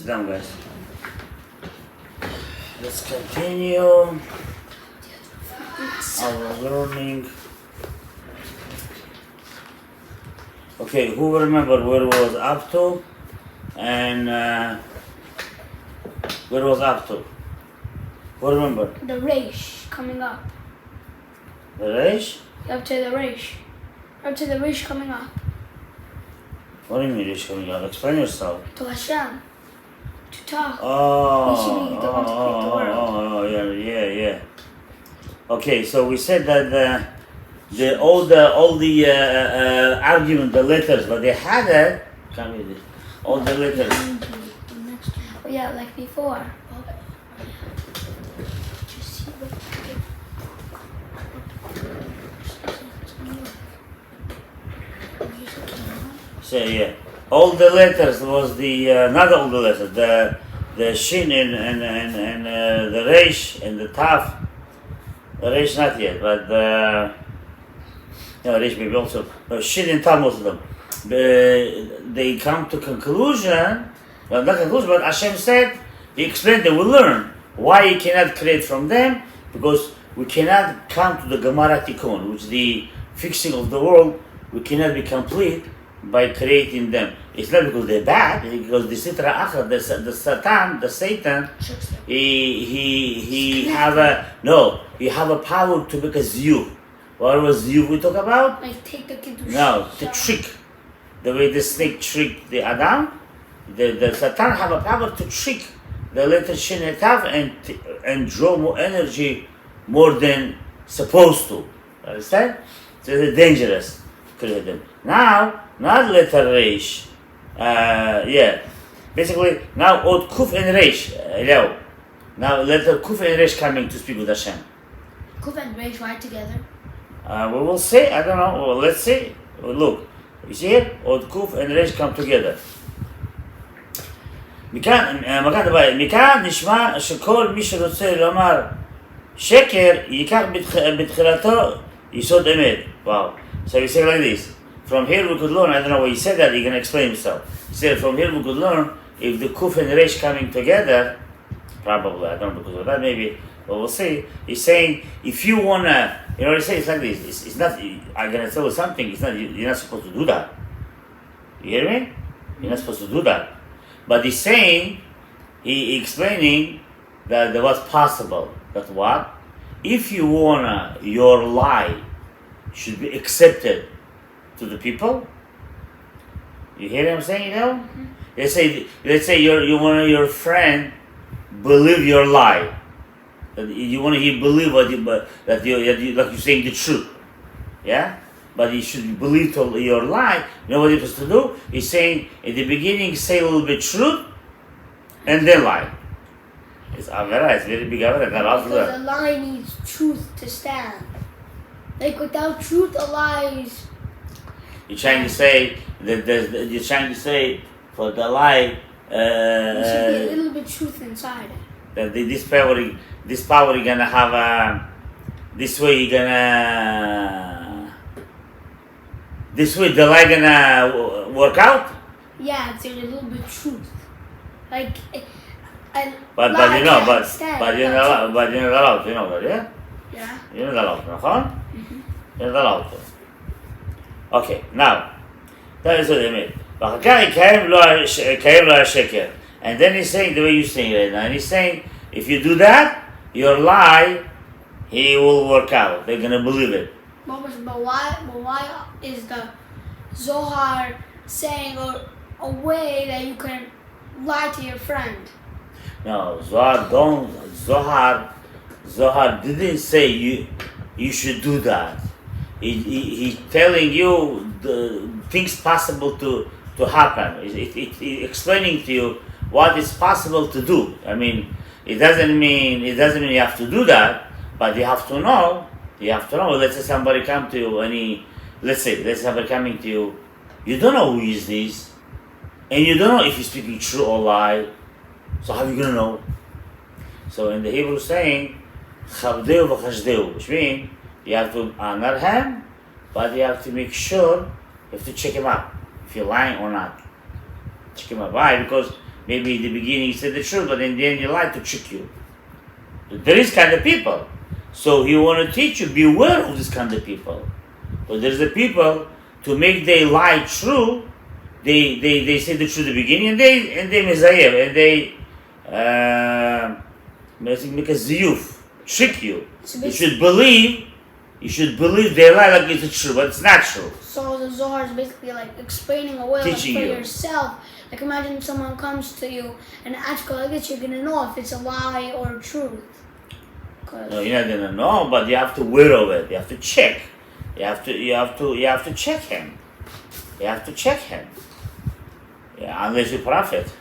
down, guys. Let's continue our learning. Okay, who remember where it was up to and where it was up to? Who remember? The Reish coming up. The Reish? Up to the Reish. Up to the Reish coming up. What do you mean Reish coming up? Explain yourself. To Hashem. To talk. Oh, He should be the one to create the world. yeah. Okay, so we said that all the argument, the letters, but they had it. Can't read it. All the letters. Oh yeah, like before. So yeah, all the letters was the not all the letters, the shin and the resh and the taf. The resh not yet, but the resh maybe also. Shin and taf, most of them. They come to conclusion, well not conclusion, but Hashem said, He explained they will learn why He cannot create from them, because we cannot come to the Gemara Tikkun, which is the fixing of the world. We cannot be complete by creating them. It's not because they're bad, because the Sitra Achar, the Satan, he have a power to make a ziyuv. What was ziyuv we talk about? Like take the kid to The trick. The way the snake tricked the Adam, the Satan have a power to trick the letter Shin and Tav and draw more energy more than supposed to. Understand? So they're dangerous. Create them. Now, not letter Reish. Basically, now Od Kuf and Reish. Eliyahu. Now letter Kuf and Reish coming to speak with Hashem. Kuf and Reish right together. We will see. I don't know. Well, let's see. Look. You see here? Od Kuf and Reish come together. מכאן נשמע שכל מי שרוצה לומר שקר ייקח בתחילתו יסוד אמת. Wow. So we say like this. From here we could learn, I don't know why he said that, he can explain himself. He said from here we could learn if the Kuf and Reish coming together, probably, I don't know because of that maybe, but we'll see. He's saying if you wanna, he say it's like this, it's not, I'm gonna tell you something, it's not, you're not supposed to do that. You hear me? You're not supposed to do that. But he's saying, he explaining that what's possible. That what? If you wanna, your lie should be accepted to the people. You hear what I'm saying, Mm-hmm. Let's say you want your friend believe your lie. That you want to believe that you like you're saying the truth. Yeah? But you should believe your lie. You know what you're supposed to do? He's saying in the beginning say a little bit truth and then lie. It's avera, it's very big avera. Because a lie needs truth to stand. Like without truth, a lie is. You're trying to say for the lie. There should be a little bit truth inside it. That this power you're gonna have this way you're gonna. This way the lie gonna work out. Yeah, it's a little bit truth. Like. But you're not allowed. You know that, yeah? Yeah. You're not allowed, נכון? You're not allowed. Okay, now, that is what they mean. ואחר כך יקיים לו השקר. And then he's saying the way you're saying right now. And he's saying, if you do that, your lie, he will work out. They're going to believe it. But why is the Zohar saying a way that you can lie to your friend? No, Zohar didn't say you should do that. He's telling you the things possible to happen. It's explaining to you what is possible to do. I mean, it doesn't mean you have to do that, but you have to know. Let's say somebody come to you let's say somebody coming to you, you don't know who is this, and you don't know if he's speaking true or lie. So how are you gonna know? So in the Hebrew saying, chavdeu v'chashdeu, which means you have to honor him, but you have to make sure, you have to check him out, if you're lying or not. Check him out. Why? Because maybe in the beginning you said the truth, but in the end you lied to trick you. There is kind of people. So he want to teach you, beware of this kind of people. But there's the people, to make their lie true, they say the truth at the beginning, and they mizayef, and they make a ziyuf, trick you. So You should believe their lie like it's true, but it's not true. So the Zohar is basically like explaining away like, for Teaching you. yourself. Like imagine someone comes to you and asks you like this, you're gonna know if it's a lie or a truth. No, you're not gonna know, but you have to wear of it. You have to check. You have to check him. You have to check him. Yeah, unless you're prophet.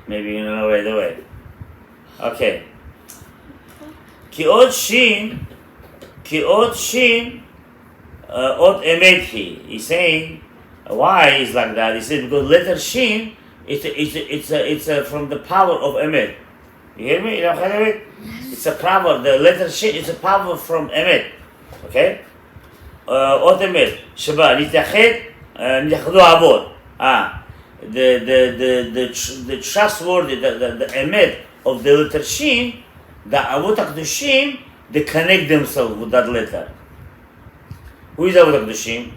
Maybe you know right away. Okay. Ki od shin, od emet hi. He's saying why is like that. He said because letter shin, it's from the power of emet. You hear me? You know it? It's a power. The letter shin is a power from emet. Okay. Od emet. Sheba nitached nitachdu avod. The trustworthy, the emet of the letter shin, the avot HaKadoshim, they connect themselves with that letter. Who is avot HaKadoshim?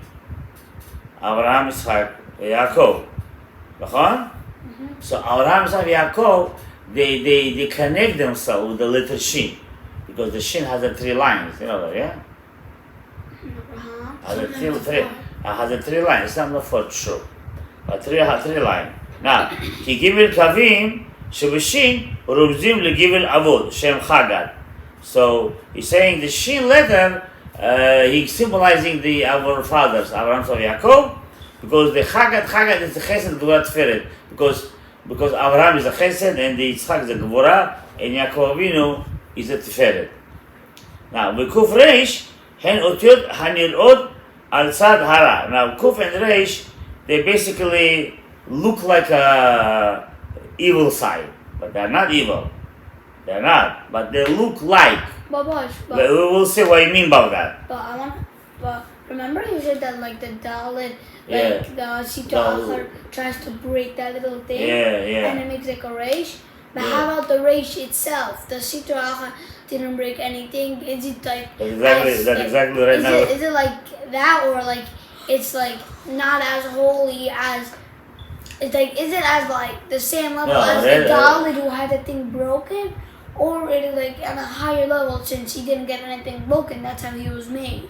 Abraham, Yitzchak, Yaakov. נכון? So Abraham, Yitzchak, Yaakov, they connect themselves with the letter shin, because the shin has the 3 lines. You know that, yeah? Has the three lines. It's not for true. three line. Now, כי גימל קווים שבשין רומזים לגימל אבות, שהם חגת. So, he's saying the shin letter, he's symbolizing our fathers, Abraham, Yaakov, because the Chagat is the Chesed, Gvura, Tiferet. Because Abraham is a Chesed, and the Yitzchak is a Gvura, and Yaakov Avinu is a Tiferet. Now, Kuf Reish, hen otiot hanirot al tzad hara. Now, Kuf and Reish, they basically look like a evil side, but they're not evil. They're not, but they look like. But We will see what you mean by that. But remember you said that like the Dalit, Yeah. like the Sitra Achar tries to break that little thing, Yeah. and it makes like a Reish. But Yeah. how about the Reish itself? The Sitra Achar didn't break anything. Is it like That's exactly right now. Is it like that, or like it's like not as holy as? It's like, is it as like the same level No, as that- the Dalit who had the thing broken, or it is like on a higher level since he didn't get anything broken? That's how he was made.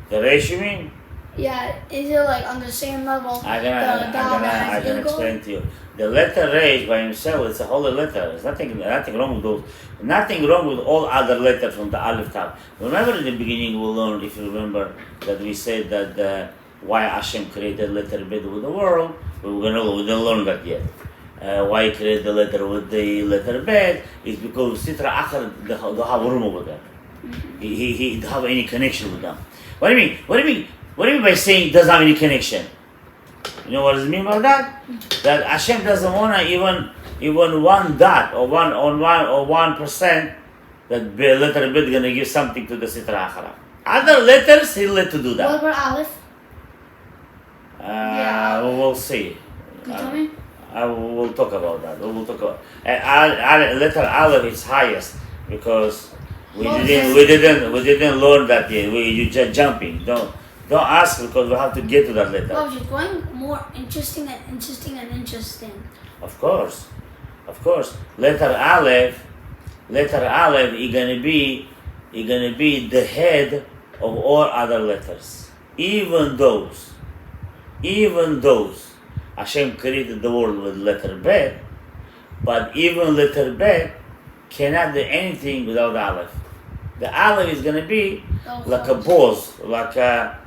The Reish, you mean? Yeah, is it like on the same level? I the Dalit can has ego? explain to you. The letter Reish by himself, it's a holy letter. There's nothing wrong with those. Nothing wrong with all other letters from the Aleph Tav. Remember in the beginning we learned, if you remember, that we said that why Hashem created letter Bet with the world. We didn't learn that yet. Why he created the letter with the letter Bet is because Sitra Achar don't have room over there. He don't have any connection with them. What do you mean? What do you mean by saying doesn't have any connection? You know what does it mean by that? That Hashem doesn't want to even one dot or 1% that letter Bet gonna give something to the Sitra Achara. Other letters he let to do What that. about Aleph? Yeah. We'll see. Can you tell me? We'll talk about that. We'll talk about letter Aleph is highest because we didn't learn that yet. You just jumping. Don't ask because we have to get to that letter. Oh, just going more interesting and interesting. Of course. Letter Aleph, is gonna be the head of all other letters. Even those. Hashem created the world with letter Bet, but even letter Bet cannot do anything without Aleph. The Aleph is gonna be like a boss, like a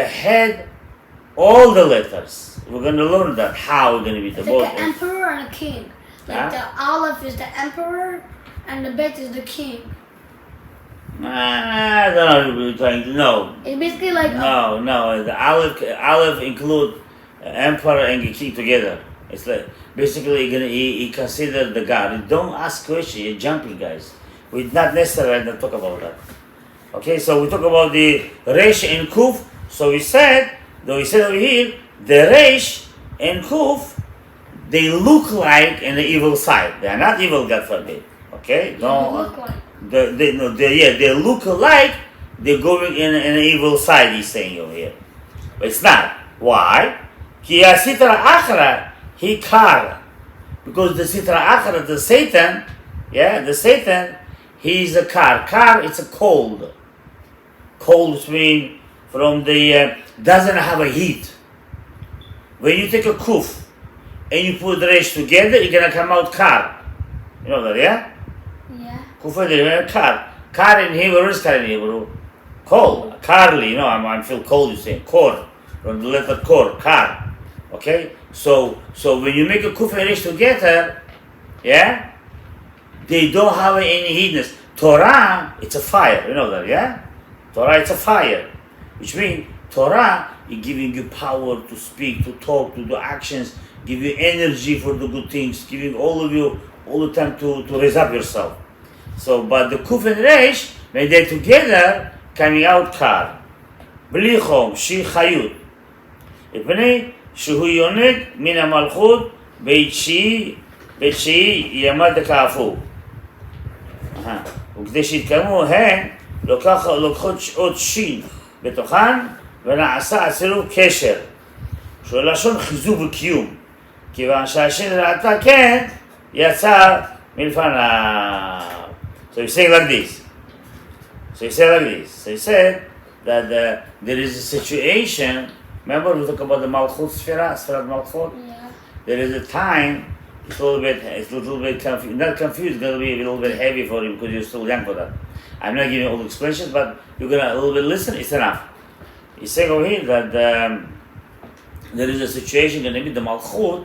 head, all the letters. We're gonna learn that how we're gonna be the It's boss. like an emperor and a king. Like the Aleph is the emperor and the Bet is the king. I don't know what you're trying to know. It's basically like No. The Aleph include emperor and king together. It's like basically he considered the God. Don't ask questions. You're jumping, guys. We're not necessarily to talk about that. Okay, so we talk about the Reish and Kuf. So we said over here, the Reish and Kuf, they look like in the evil side. They are not evil, God forbid. Okay? No. Look like. They look like they're going in an evil side, he's saying over here. But it's not. Why? Ki sitra akhra he kar. Because the sitra akhra, the Satan, he's a kar. Kar, it's a cold. Cold means from the, doesn't have a heat. When you take a kuf and you put the resh together, it's gonna come out kar. You know that, yeah? Yeah. Kuf and kar. Kar in Hebrew, what is kar in Hebrew? Cold. Karli, you know, I feel cold, you say. Kor. From the letter kor, kar. Okay? So when you make a kuf and resh together, yeah? They don't have any heatness. Torah, it's a fire. You know that, yeah? Torah, it's a fire. Which means Torah is giving you power to speak, to talk, to do actions, give you energy for the good things, giving all of you all the time to raise up yourself. So, but the Kuf and Resh, when they're together, coming out kar. Bli chom, shi chayut. Ipnei shehu yonek min ha-malchut beit shehi yamad ka'afu. וכדי שיתקיימו הן לוקחות עוד שין בתוכן ונעשה הצירוף קשר שהוא לשון חיזוק וקיום כיוון שהשין ראתה כן יצא מלפניו. So he said like this. So he said that there is a situation. Remember we talked about the Malchut Sfirat Malchut? Yeah. There is a time. It's a little bit confused. Not confused. It's going to be a little bit heavy for you because you're still young for that. I'm not giving all the explanations, but you're going to a little bit listen. It's enough. He's saying over here that there is a situation going to be the Malchut.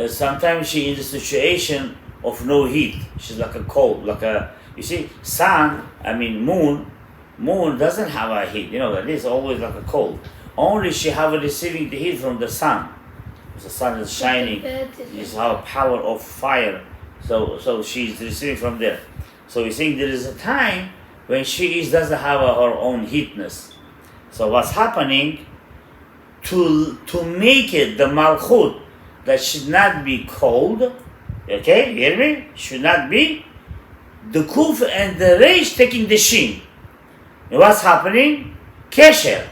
Sometimes she is in a situation of no heat. She's like a cold, like a. You see, moon doesn't have a heat. You know that it's always like a cold. Only she have a receiving the heat from the sun. The sun is shining. It's our power of fire. So she's receiving from there. So we think there is a time when she doesn't have her own heatness. So what's happening to make it the malchut that should not be cold? Okay, you hear me? Should not be the kuf and the resh taking the shin. And what's happening? Kesher.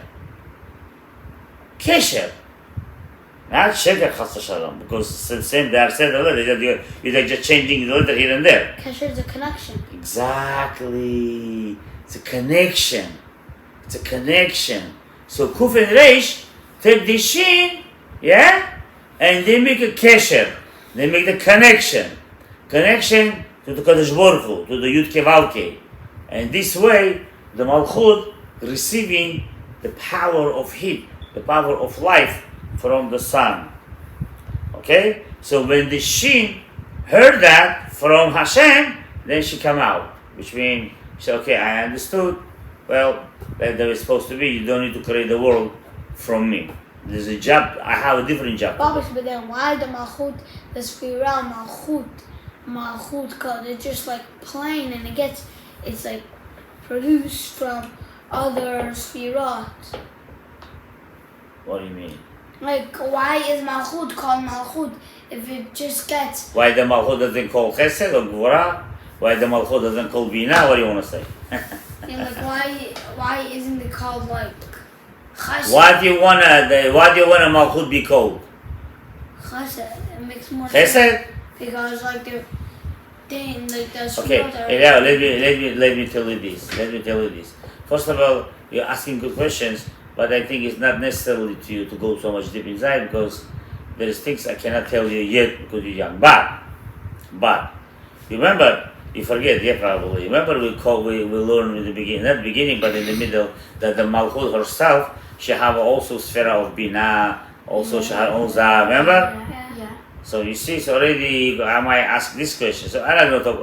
Not sheker chas shalom, because same they have said the letter. You're just changing the letter here and there. Kesher is a connection. Exactly, it's a connection. So kuf and resh take the shin, yeah, and they make a kesher. They make the connection to the Kadosh Baruch Hu, to the Yud Kei Vav Kei, and this way the Malchut receiving the power of heat, the power of life from the sun. Okay? So when the Shin heard that from Hashem, then she come out. Which means, she said, okay, I understood. Well, that was supposed to be. You don't need to create the world from me. There's a job. I have a different job. But then why the Malchut, the Sphira Malchut, because it's just like plain and it's like produced from other Sphirot. What do you mean? Like, why is Malchut called Malchut if it just gets... Why the Malchut doesn't call Chesed or Gvura? Why the Malchut doesn't call Bina? What do you want to say? And like, why isn't it called like Chesed? Why do you want a Malchut be called? Chesed. It makes more Chesed? sense. Because like the thing, like the Okay, Sphirot are... let me tell you this. First of all, you're asking good questions, but I think it's not necessarily to you to go so much deep inside because there is things I cannot tell you yet because you're young. But remember, you forget, yeah, probably. Remember we learned in the beginning, not the beginning, but in the middle, that the Malchut herself, she have also Sphera of Bina, also she had own Zav, remember? Yeah. So you see, so already I might ask this question. So I'm not gonna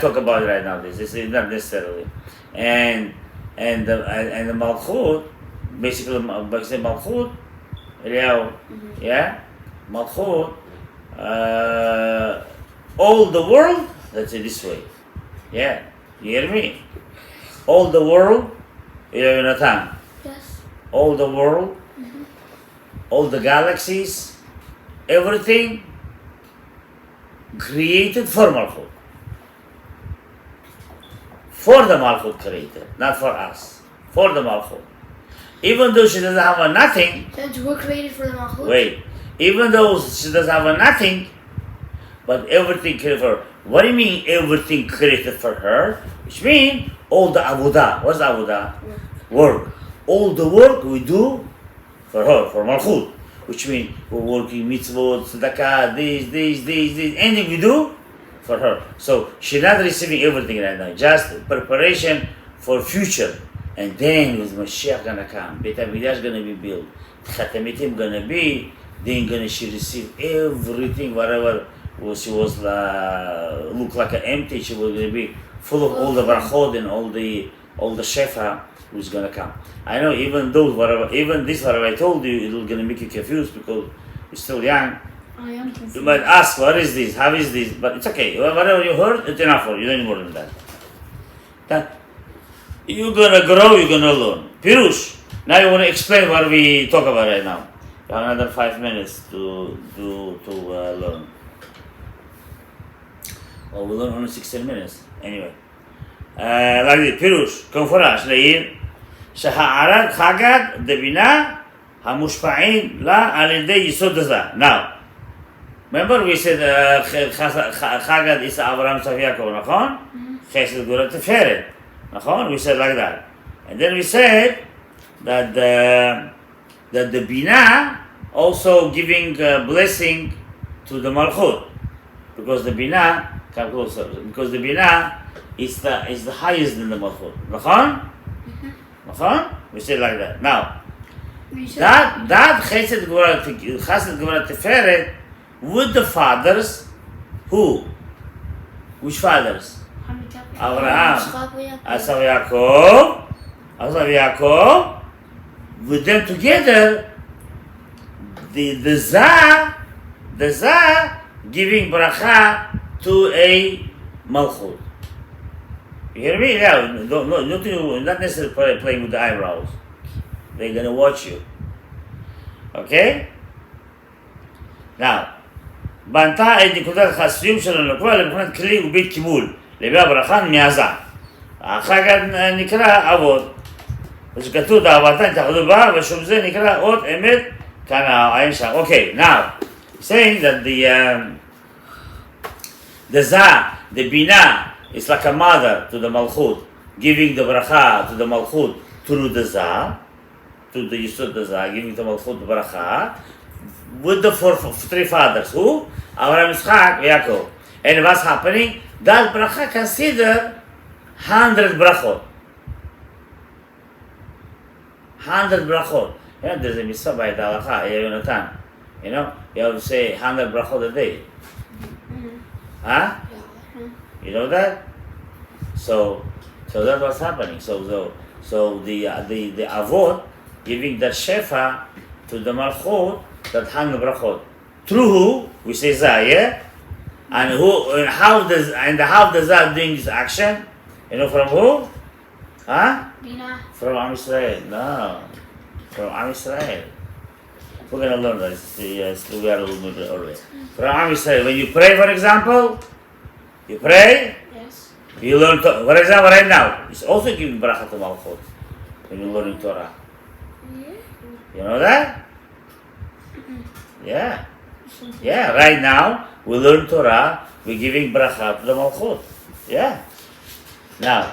talk about it right now. This is not necessarily, and the Malchut, basically Malchut, Eliyahu, yeah, Malchut, all the world. Let's say this way, yeah. You hear me? All the world, Eliyahu Natan. Yes. All the world all the galaxies, everything created for Malchut. For the Malchut created, not for us. For the Malchut. Even though she doesn't have a nothing. Since we're created for the Malchut. Wait. Even though she doesn't have a nothing, but everything created for her. What do you mean everything created for her? Which means all the avodah. What's the avodah? Work. All the work we do for her, for Malchut. Which means we're working mitzvot, tzedakah, this, anything we do for her. So she's not receiving everything right now, just preparation for future. And then with Mashiach gonna come, Beit HaMikdash gonna be built, Chatamitim gonna be, then she receive everything, whatever she was look like an empty, she was gonna be full of all the brachot and all the shefa who's gonna come. I know even those even this whatever I told you, it's gonna make you confused because you're still young. I am confused. You might ask, what is this? How is this? But it's okay. Whatever you heard, it's enough for you. You don't need more than that. You're gonna grow, you're gonna learn. Pirush. Now you want to explain what we talk about right now. You have another 5 minutes to learn. Well, we learn only 16 minutes. Anyway. Like this. Pirush. כמפורש. לעיר שהערת חגת דבינה המושפעים לה על ידי יסוד הזה. Now. Remember we said חגת is Abraham Tzav Yaakov, נכון? חסד גבורה תפארת. We said like that. And then we said that the Bina also giving blessing to the Malchut. Because the Bina, come closer, because the Bina is the highest in the Malchut. We said like that. Now, that Chesed Gvura Teferet with the fathers, who? Which fathers? Abraham, Yaakov, with them together, the Zah giving bracha to a Malchut. You hear me? Yeah, not necessarily playing with the eyebrows. They're gonna watch you. Okay? Now, בנתה את נקודת החסיום של הנקודה לבחינת כלי ובית קיבול. לבי הברכה מעזה. החג נקרא אבות. ושכתוב דאבתן תחדו בה, ושום זה נקרא אות אמת כאן העין שם. Okay, now, saying that the Zah, the Bina, is like a mother to the Malchut, giving the bracha to the Malchut through the Zah, to the Yisod the Zah, giving the Malchut the bracha, with the three fathers. Who? Abraham, Yitzchak, Yaakov. And what's happening? That bracha consider 100 brachot. 100 brachot. You know, there's a mitzvah by the halacha, Yonatan. You know, you have to say 100 brachot a day. Huh? You know that? So that's what's happening. So the avot giving that shefa to the malchut, that 100 brachot. Through who? We say Zah, yeah? And how does Zah doing this action? You know from who? Huh? Bina. From Am Yisrael. No. From Am Yisrael. We're gonna learn that. Yes, we are a little bit early. From Am Yisrael. When you pray, for example, you pray. Yes. You learn. For example, right now, it's also giving bracha to Malchut when you're learning Torah. Yeah. You know that? Yeah. Yeah. Right now, we learn Torah. We're giving bracha to the Malchut. Yeah. Now.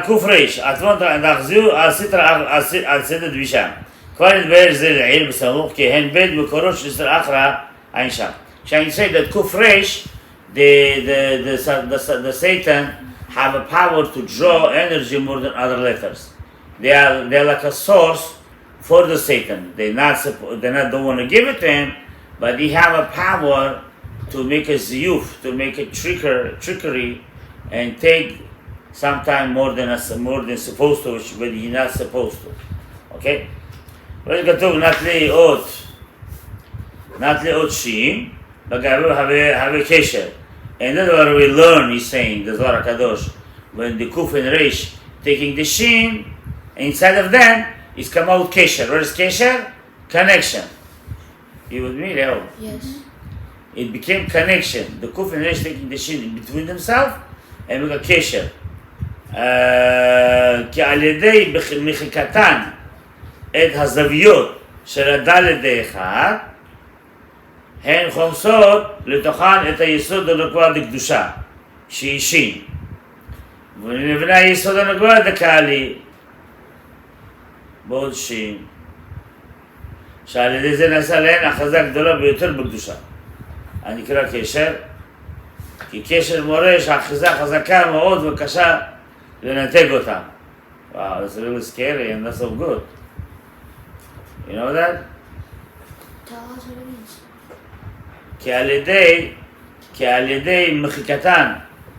כופריש, עטפון נחזיו על סדר דבישה. כבר נדבר זה לעיל בסמוך, כי הן בית מקורות של סדר אחרא אין שם. כשאני say that כופריש, the Satan have a power to draw energy more than other letters. They're like a source for the Satan. They don't want to give it to him, but they have a power to make a ziyuf, to make a trickery, and take sometimes more than supposed to, but he's not supposed to. Okay? אבל כתוב not לאות שין, בגלל have קשר. And that's what we learn, he's saying, the Zohar HaKadosh, when the Kuf and Reish taking the shin, Inside of them is come out kesher. What is kesher? Connection. You with me, Eliyahu? Yes. It became connection. The kuf and resh taking the shin between themselves and make a kesher. כי על ידי מחיקתן את הזוויות של הדלת ד1, הן חומסות לתוכן את היסוד הנקבע דקדושה, שהיא שין. ונבנה היסוד הנקבע דקאלי, בעוד שין, שעל ידי זה נעשה להן החזה גדולה ביותר בקדושה. הנקרא קשר, כי קשר מורה שהאחיזה חזקה מאוד וקשה לנתק אותה. Wow, that's really scary and that's so good. You know that? Tell us what it means. כי על ידי מחיקתן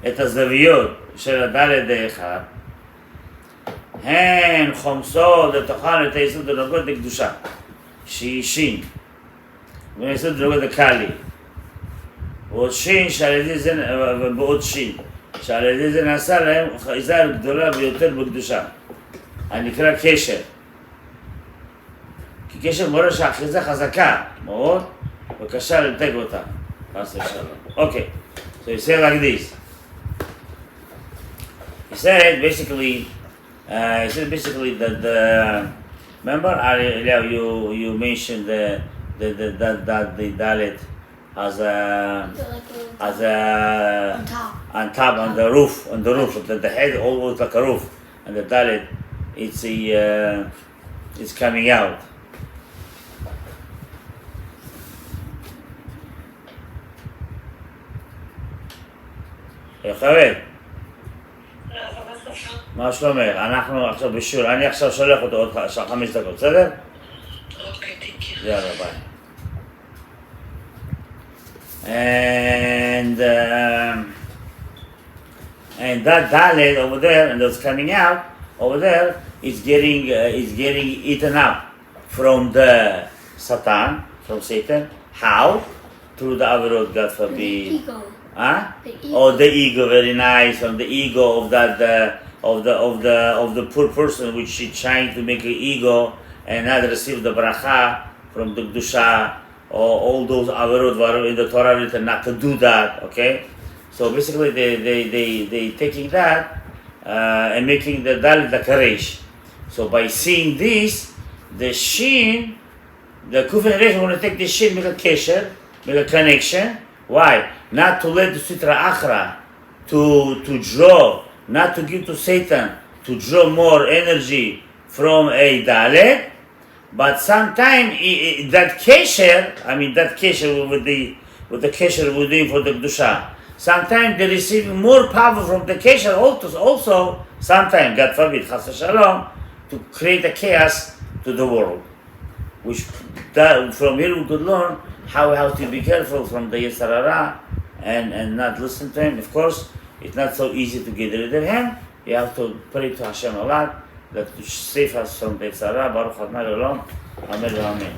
את הזוויות של הדלת ד1, הן חומסות לתוכן את היסוד הנוגעות לקדושה, שהיא שין, והיסוד הנוגעות לקאלי. ועוד שין שעל ידי זה, ובעוד שין, שעל ידי זה נעשה להם אחיזה גדולה ביותר בקדושה, הנקרא קשר. כי קשר מורה שהאחיזה חזקה מאוד וקשה לנתק אותה. חס ושלום. Okay, so he said like this. He said basically that the remember Eliyahu, you mentioned that the dalet has a on top on the roof the head almost like a roof, and the dalet it's coming out. חבר, מה שלומך? אנחנו עכשיו בשיעור, אני עכשיו שולח אותו עוד 5 דקות, בסדר? אוקיי, תיקי. יאללה, ביי. And that dalet over there, and that's coming out over there, is getting eaten up from the Satan, from Satan. How? Through the averot, God forbid. The ego. Huh? The ego. Oh, the ego, very nice. From the ego of that, of the poor person, which is trying to make an ego and not receive the bracha from the kedusha, or all those averot were in the Torah written not to do that. Okay, so basically they taking that and making the dalet the karesh. So by seeing this, the shin, the kuf and resh want to take the shin, make a kesher, make a connection. Why? Not to let the sitra achra to draw, not to give to Satan to draw more energy from a dalet, but sometimes that kesher, with the kesher we're doing for the kedusha, sometimes they receive more power from the kesher also sometimes, God forbid, chas v'shalom, to create a chaos to the world. Which from here we could learn how to be careful from the Yetzer Hara and not listen to him. Of course, it's not so easy to get rid of him. You have to pray to Hashem a lot, that to save us from the Yetzer Hara. Baruch Adonai Olam. Amen. Amen.